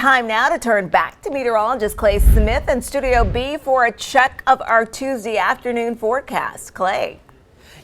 Time now to turn back to meteorologist Clay Smith in Studio B for a check of our Tuesday afternoon forecast. Clay.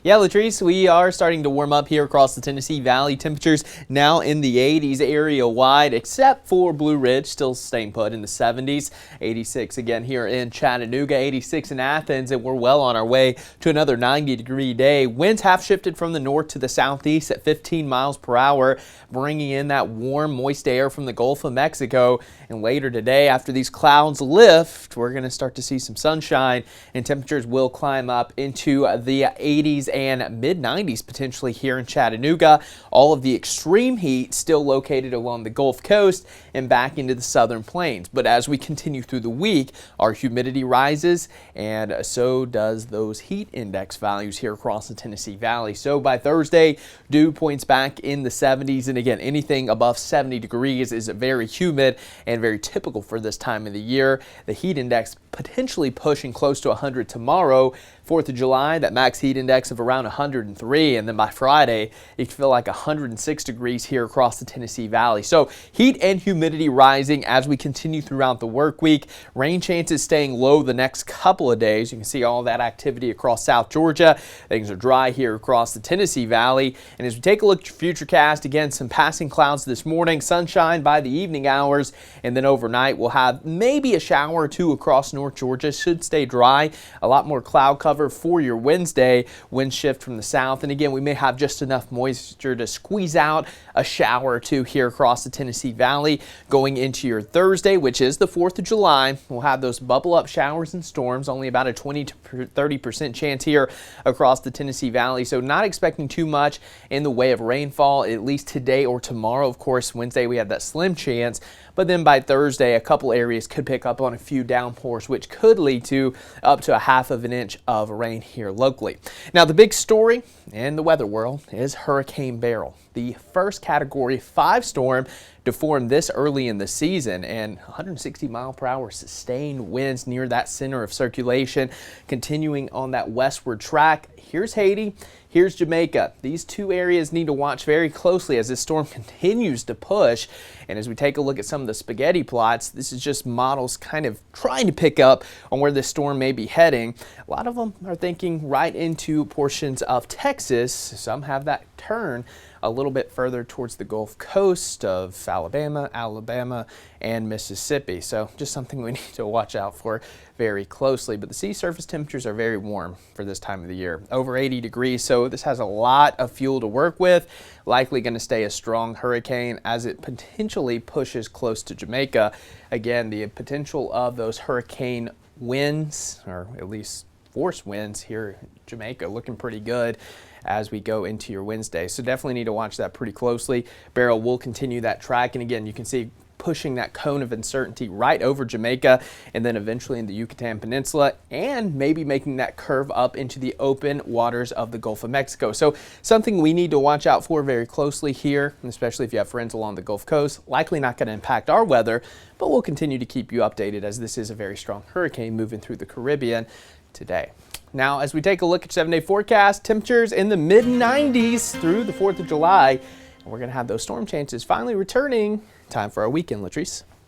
Yeah, Latrice, we are starting to warm up here across the Tennessee Valley. Temperatures now in the 80s area-wide, except for Blue Ridge, still staying put in the 70s. 86 again here in Chattanooga, 86 in Athens, and we're well on our way to another 90-degree day. Winds have shifted from the north to the southeast at 15 miles per hour, bringing in that warm, moist air from the Gulf of Mexico. And later today, after these clouds lift, we're going to start to see some sunshine, and temperatures will climb up into the 80s and mid-90s potentially here in Chattanooga. All of the extreme heat still located along the Gulf Coast and back into the southern plains. But as we continue through the week, our humidity rises, and so does those heat index values here across the Tennessee Valley. So by Thursday, dew points back in the 70s, and again, anything above 70 degrees is very humid and very typical for this time of the year. The heat index potentially pushing close to 100 tomorrow. 4th of July, that max heat index of around 103, and then by Friday, it can feel like 106 degrees here across the Tennessee Valley. So heat and humidity rising as we continue throughout the work week. Rain chances staying low the next couple of days. You can see all that activity across South Georgia. Things are dry here across the Tennessee Valley. And as we take a look at your futurecast, again, some passing clouds this morning, sunshine by the evening hours, and then overnight we'll have maybe a shower or two across North Georgia. Should stay dry. A lot more cloud cover for your Wednesday. Wind shift from the south, and again, we may have just enough moisture to squeeze out a shower or two here across the Tennessee Valley. Going into your Thursday, which is the 4th of July, we'll have those bubble up showers and storms, only about a 20 to 30% chance here across the Tennessee Valley. So not expecting too much in the way of rainfall, at least today or tomorrow. Of course, Wednesday we have that slim chance, but then by Thursday, a couple areas could pick up on a few downpours, which could lead to up to a half of an inch of rain here locally. Now, the big story in the weather world is Hurricane Beryl, the first Category 5 storm to form this early in the season, and 160 mile per hour sustained winds near that center of circulation, continuing on that westward track. Here's Haiti. Here's Jamaica. These two areas need to watch very closely as this storm continues to push. And as we take a look at some of the spaghetti plots, this is just models kind of trying to pick up on where this storm may be heading. A lot of them are thinking right into portions of Texas. Some have that turn a little bit further towards the Gulf Coast of Alabama, and Mississippi. So just something we need to watch out for very closely. But the sea surface temperatures are very warm for this time of the year, over 80 degrees. So this has a lot of fuel to work with. Likely going to stay a strong hurricane as it potentially pushes close to Jamaica. Again, the potential of those hurricane winds, or at least force winds here in Jamaica, looking pretty good as we go into your Wednesday. So definitely need to watch that pretty closely. Beryl will continue that track, and again, you can see pushing that cone of uncertainty right over Jamaica and then eventually in the Yucatan Peninsula, and maybe making that curve up into the open waters of the Gulf of Mexico. So something we need to watch out for very closely here, especially if you have friends along the Gulf Coast. Likely not going to impact our weather, but we'll continue to keep you updated as this is a very strong hurricane moving through the Caribbean today. Now, as we take a look at 7-day forecast, temperatures in the mid-90s through the 4th of July. And we're going to have those storm chances finally returning. Time for our weekend, Latrice.